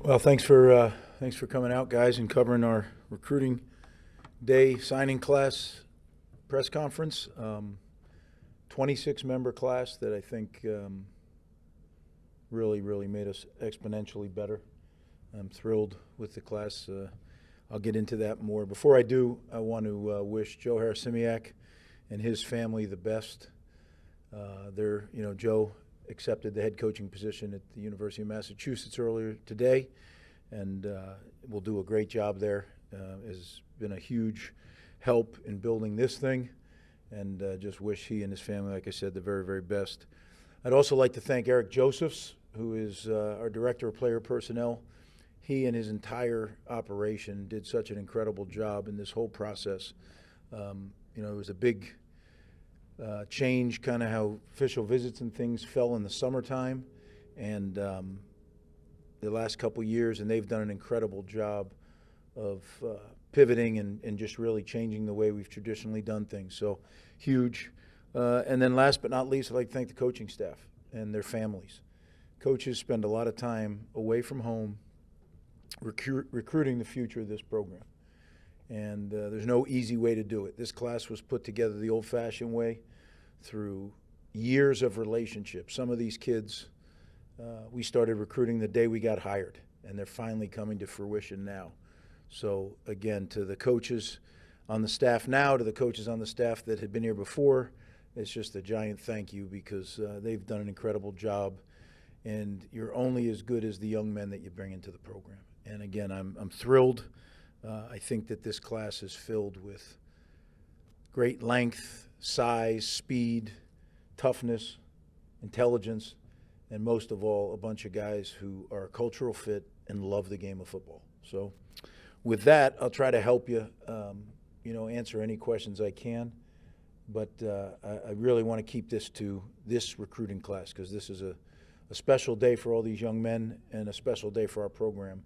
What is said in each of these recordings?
Well, thanks for coming out, guys, and covering our recruiting day signing class press conference. 26 member class that I think really made us exponentially better. I'm thrilled with the class. I'll get into that more. Before I do, I want to wish Joe Harasimiak and his family the best. Joe accepted the head coaching position at the University of Massachusetts earlier today, and will do a great job there. Has been a huge help in building this thing, and just wish he and his family, like I said, the very best. I'd also like to thank Eric Josephs, who is our Director of Player Personnel. He and his entire operation did such an incredible job in this whole process. It was a big change, kind of how official visits and things fell in the summertime, and the last couple years, and they've done an incredible job of pivoting and just really changing the way we've traditionally done things. So huge. And then last but not least, I'd like to thank the coaching staff and their families. Coaches spend a lot of time away from home recruiting the future of this program. And there's no easy way to do it. This class was put together the old-fashioned way through years of relationships. Some of these kids, we started recruiting the day we got hired, and they're finally coming to fruition now. So, again, to the coaches on the staff now, to the coaches on the staff that had been here before, it's just a giant thank you, because they've done an incredible job, and you're only as good as the young men that you bring into the program. And, again, I'm thrilled. I think that this class is filled with great length, size, speed, toughness, intelligence, and most of all, a bunch of guys who are a cultural fit and love the game of football. So with that, I'll try to help you, answer any questions I can. But I really want to keep this to this recruiting class, because this is a special day for all these young men and a special day for our program,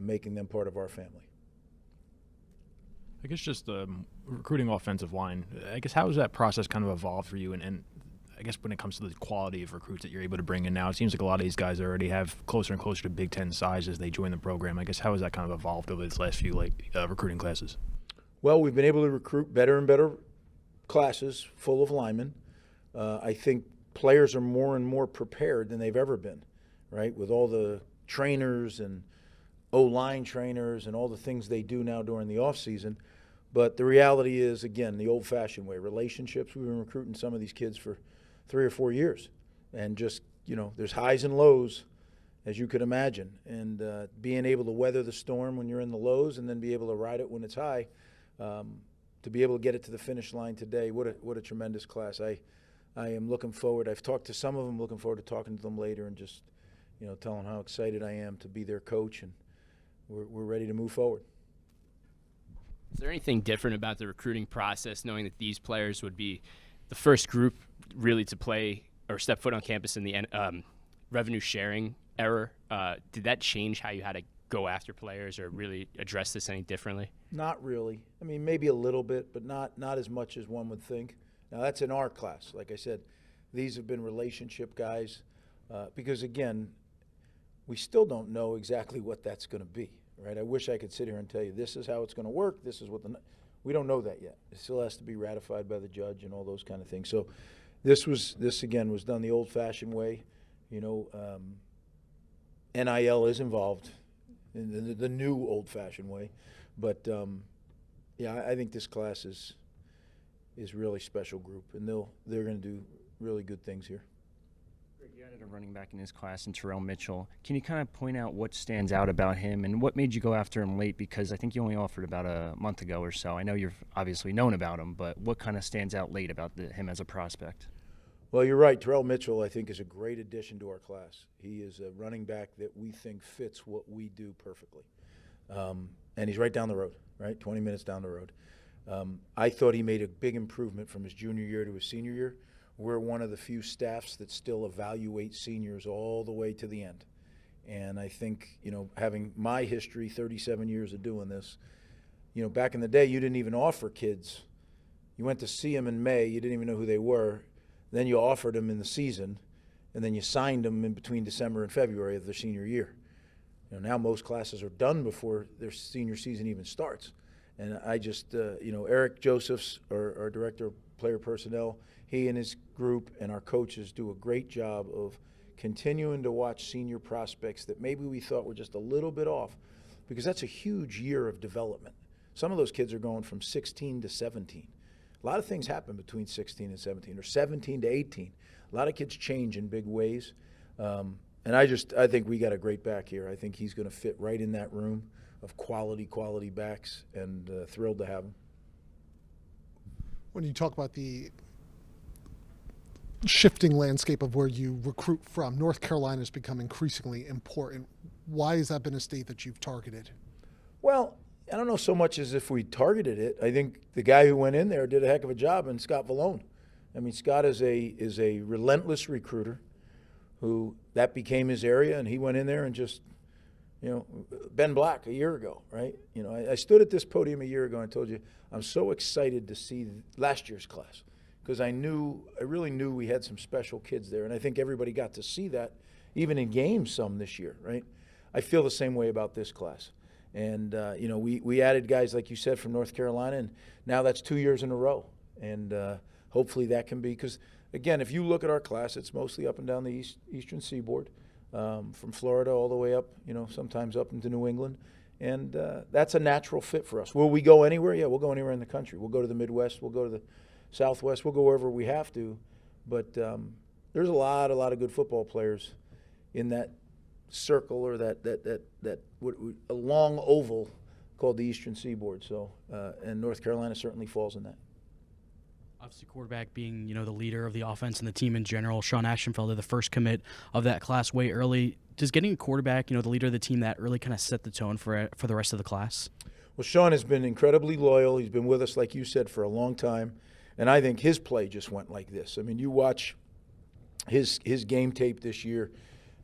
making them part of our family. I guess just recruiting offensive line, I guess how has that process kind of evolved for you? And I guess when it comes to the quality of recruits that you're able to bring in now, it seems like a lot of these guys already have closer and closer to Big Ten size as they join the program. I guess how has that kind of evolved over these last few recruiting classes? Well, we've been able to recruit better and better classes full of linemen. I think players are more and more prepared than they've ever been, right, with all the trainers and O-line trainers and all the things they do now during the offseason. But the reality is, again, the old-fashioned way, relationships. We've been recruiting some of these kids for 3 or 4 years. And just, there's highs and lows, as you could imagine. And being able to weather the storm when you're in the lows and then be able to ride it when it's high, to be able to get it to the finish line today, what a tremendous class. I am looking forward. I've talked to some of them, looking forward to talking to them later and just, tell them how excited I am to be their coach, and we're ready to move forward. Is there anything different about the recruiting process, knowing that these players would be the first group really to play or step foot on campus in the revenue sharing era? Did that change how you had to go after players or really address this any differently? Not really. I mean, maybe a little bit, but not as much as one would think. Now, that's in our class. Like I said, these have been relationship guys because, again, we still don't know exactly what that's going to be. Right? I wish I could sit here and tell you this is how it's going to work. This is what we don't know that yet. It still has to be ratified by the judge and all those kind of things. So this again was done the old-fashioned way. NIL is involved in the new old-fashioned way, but I think this class is really special group, and they're going to do really good things here. You added a running back in his class, in Terrell Mitchell. Can you kind of point out what stands out about him and what made you go after him late? Because I think you only offered about a month ago or so. I know you've obviously known about him, but what kind of stands out late about him as a prospect? Well, you're right. Terrell Mitchell, I think, is a great addition to our class. He is a running back that we think fits what we do perfectly. And he's right down the road, right? 20 minutes down the road. I thought he made a big improvement from his junior year to his senior year. We're one of the few staffs that still evaluate seniors all the way to the end. And I think, having my history, 37 years of doing this, back in the day, you didn't even offer kids. You went to see them in May. You didn't even know who they were. Then you offered them in the season, and then you signed them in between December and February of their senior year. Now most classes are done before their senior season even starts. And I just, Eric Josephs, our director of player personnel, he and his group and our coaches do a great job of continuing to watch senior prospects that maybe we thought were just a little bit off, because that's a huge year of development. Some of those kids are going from 16 to 17. A lot of things happen between 16 and 17, or 17 to 18. A lot of kids change in big ways. And I think we got a great back here. I think he's going to fit right in that room of quality backs, and thrilled to have him. When you talk about the shifting landscape of where you recruit from, North Carolina has become increasingly important. Why has that been a state that you've targeted? Well, I don't know so much as if we targeted it. I think the guy who went in there did a heck of a job, and Scott Vallone. I mean, Scott is a relentless recruiter who that became his area, and he went in there and just, Ben Black a year ago, right? I stood at this podium a year ago and told you I'm so excited to see last year's class, because I really knew we had some special kids there, and I think everybody got to see that even in games some this year, right? I feel the same way about this class. And, we added guys, like you said, from North Carolina, and now that's 2 years in a row. And hopefully that can be, because, again, if you look at our class, it's mostly up and down the eastern seaboard, from Florida all the way up, sometimes up into New England. And that's a natural fit for us. Will we go anywhere? Yeah, we'll go anywhere in the country. We'll go to the Midwest. We'll go to the Southwest. We'll go wherever we have to. But there's a lot of good football players in that circle, or that a long oval called the Eastern Seaboard. So, and North Carolina certainly falls in that. Obviously, quarterback being, the leader of the offense and the team in general. Sean Ashenfelder, the first commit of that class way early. Does getting a quarterback, the leader of the team, that really kind of set the tone for the rest of the class? Well, Sean has been incredibly loyal. He's been with us, like you said, for a long time. And I think his play just went like this. I mean, you watch his game tape this year,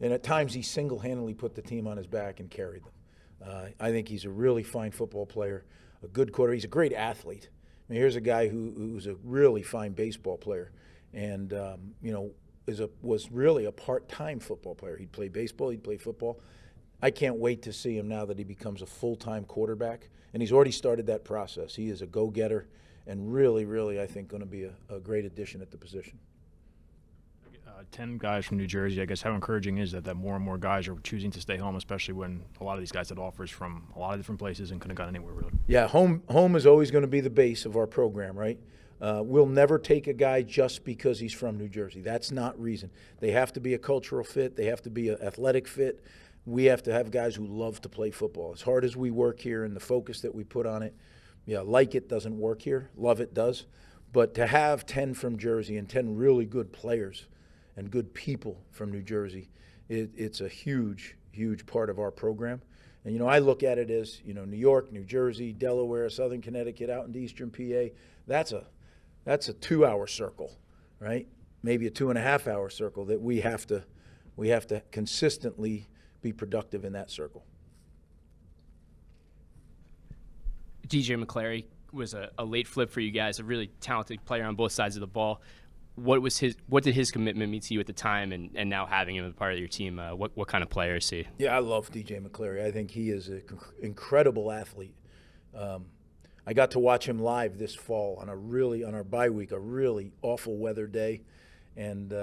and at times he single-handedly put the team on his back and carried them. I think he's a really fine football player, a good quarterback. He's a great athlete. I mean, here's a guy who's a really fine baseball player, and was really a part-time football player. He'd play baseball, he'd play football. I can't wait to see him now that he becomes a full-time quarterback, and he's already started that process. He is a go-getter, and really, I think, going to be a great addition at the position. 10 guys from New Jersey. I guess how encouraging is that more and more guys are choosing to stay home, especially when a lot of these guys had offers from a lot of different places and couldn't have gone anywhere really? Yeah, home is always going to be the base of our program, right? We'll never take a guy just because he's from New Jersey. That's not reason. They have to be a cultural fit. They have to be an athletic fit. We have to have guys who love to play football. As hard as we work here and the focus that we put on it, like it doesn't work here. Love it does. But to have 10 from Jersey and 10 really good players and good people from New Jersey, it's a huge part of our program. And, I look at it as, New York, New Jersey, Delaware, Southern Connecticut, out into Eastern PA. That's a 2-hour circle, right? Maybe a 2.5-hour circle that we have to consistently be productive in that circle. DJ McClary was a late flip for you guys, a really talented player on both sides of the ball. What did his commitment mean to you at the time, and now having him as part of your team? What kind of player is he? Yeah, I love DJ McClary. I think he is an incredible athlete. I got to watch him live this fall on our bye week, a really awful weather day, and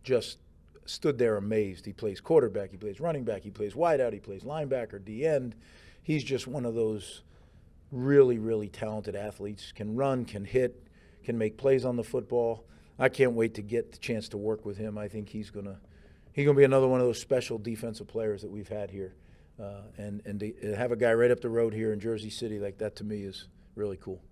just stood there amazed. He plays quarterback, he plays running back, he plays wideout, he plays linebacker, D-end. He's just one of those really talented athletes. Can run, can hit, can make plays on the football. I can't wait to get the chance to work with him. I think he's gonna be another one of those special defensive players that we've had here, and to have a guy right up the road here in Jersey City like that, to me, is really cool.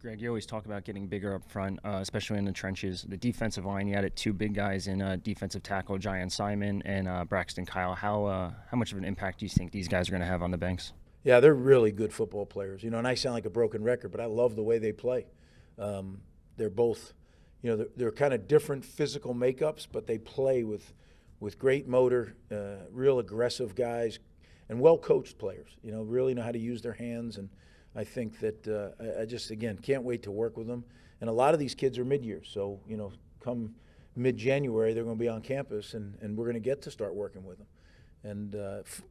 Greg, you always talk about getting bigger up front, especially in the trenches. The defensive line, you added 2 big guys in defensive tackle, Giant Simon and Braxton Kyle. How much of an impact do you think these guys are going to have on the Banks? Yeah, they're really good football players. And I sound like a broken record, but I love the way they play. They're both, they're kind of different physical makeups, but they play with great motor, real aggressive guys, and well-coached players. Really know how to use their hands. And I think that I just, again, can't wait to work with them. And a lot of these kids are mid-years, so, come mid-January, they're going to be on campus, and we're going to get to start working with them. And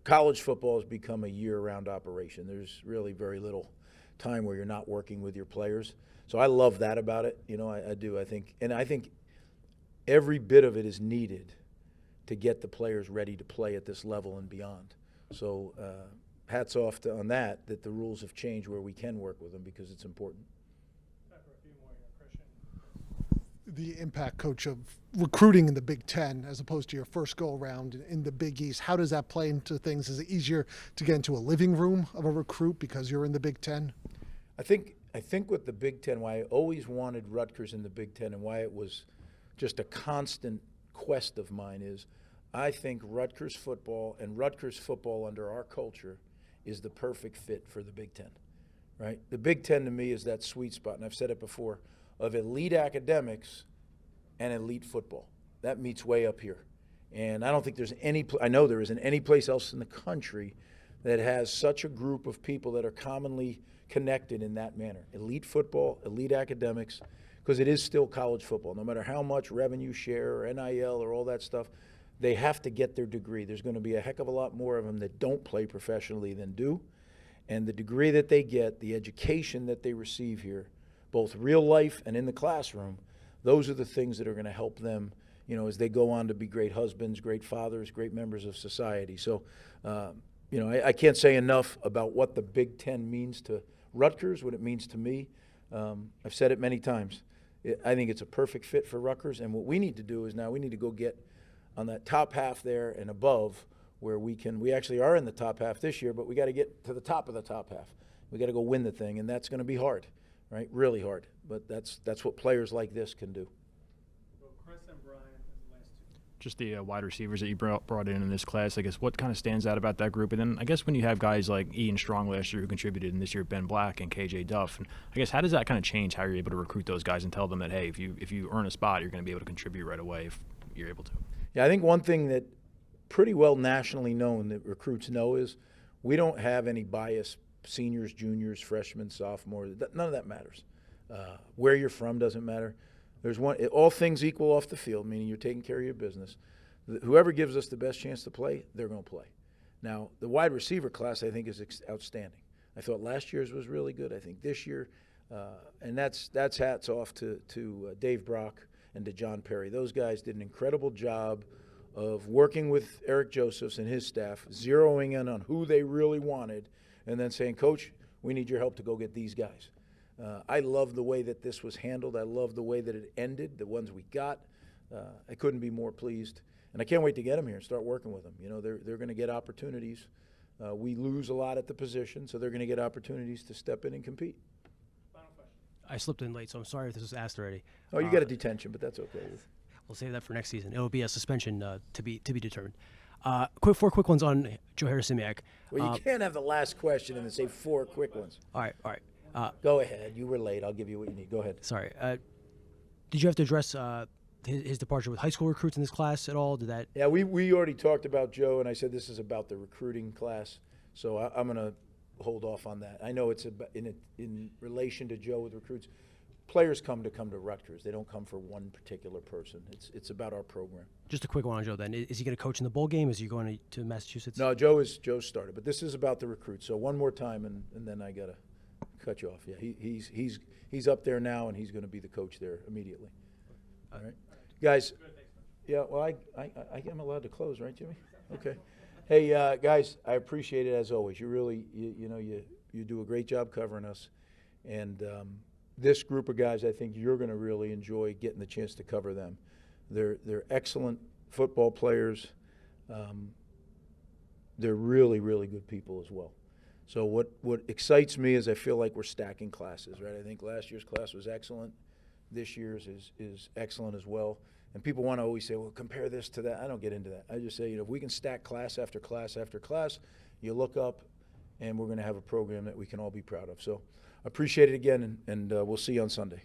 college football has become a year-round operation. There's really very little time where you're not working with your players. So I love that about it. You know, I do. I think every bit of it is needed to get the players ready to play at this level and beyond. So hats off on that the rules have changed where we can work with them because it's important. The impact, coach, of recruiting in the Big Ten as opposed to your first go-around in the Big East, how does that play into things? Is it easier to get into a living room of a recruit because you're in the Big Ten? I think with the Big Ten, why I always wanted Rutgers in the Big Ten and why it was just a constant quest of mine is I think Rutgers football and Rutgers football under our culture is the perfect fit for the Big Ten, right? The Big Ten to me is that sweet spot, and I've said it before, of elite academics and elite football. That meets way up here. And I don't think there's I know there isn't any place else in the country that has such a group of people that are commonly connected in that manner. Elite football, elite academics, because it is still college football. No matter how much revenue share or NIL or all that stuff, they have to get their degree. There's going to be a heck of a lot more of them that don't play professionally than do. And the degree that they get, the education that they receive here, both real life and in the classroom, those are the things that are going to help them, you know, as they go on to be great husbands, great fathers, great members of society. So, you know, I can't say enough about what the Big Ten means to Rutgers, what it means to me. I've said it many times. I think it's a perfect fit for Rutgers, and what we need to do is now we need to go get on that top half there and above where we actually are in the top half this year, but we got to get to the top of the top half. We got to go win the thing, and that's going to be hard. Right, really hard, but that's what players like this can do. Chris and Brian as the last two. Just the wide receivers that you brought in this class, I guess what kind of stands out about that group? And then I guess when you have guys like Ian Strong last year who contributed, and this year Ben Black and KJ Duff, and I guess how does that kind of change how you're able to recruit those guys and tell them that, hey, if you earn a spot, you're going to be able to contribute right away if you're able to? Yeah, I think one thing that pretty well nationally known that recruits know is we don't have any bias. Seniors, juniors, freshmen, sophomores, none of that matters. Where you're from doesn't matter. There's all things equal off the field, meaning you're taking care of your business. Whoever gives us the best chance to play, they're going to play. Now, the wide receiver class, I think, is outstanding. I thought last year's was really good. I think this year, and that's hats off to Dave Brock and to John Perry. Those guys did an incredible job of working with Eric Josephs and his staff, zeroing in on who they really wanted, and then saying, Coach, we need your help to go get these guys. I love the way that this was handled. I love the way that it ended, the ones we got. I couldn't be more pleased. And I can't wait to get them here and start working with them. You know, they're going to get opportunities. We lose a lot at the position, so they're going to get opportunities to step in and compete. Final question. I slipped in late, so I'm sorry if this was asked already. Oh, you got a detention, but that's okay. We'll save that for next season. It'll be a suspension to be determined. Four quick ones on Joe Harris-Simiak. Well, you can't have the last question and then say four quick ones. All right. Go ahead. You were late. I'll give you what you need. Go ahead. Sorry. Did you have to address his departure with high school recruits in this class at all? Did that? Yeah, we already talked about Joe, and I said this is about the recruiting class, so I'm going to hold off on that. I know it's in relation to Joe with recruits. Players come to Rutgers. They don't come for one particular person. It's about our program. Just a quick one on Joe then. Is he going to coach in the bowl game? Is he going to Massachusetts? No, Joe started, but this is about the recruits. So one more time, and then I got to cut you off. Yeah, he's up there now, and he's going to be the coach there immediately. All right, guys. Yeah, well, I am allowed to close, right, Jimmy? Okay. Hey, guys, I appreciate it as always. You really, you do a great job covering us, and this group of guys, I think you're going to really enjoy getting the chance to cover them. They're excellent football players. They're really, really good people as well. So what excites me is I feel like we're stacking classes, right? I think last year's class was excellent. This year's is excellent as well. And people want to always say, well, compare this to that. I don't get into that. I just say, if we can stack class after class after class, you look up, and we're going to have a program that we can all be proud of. So appreciate it again, and we'll see you on Sunday.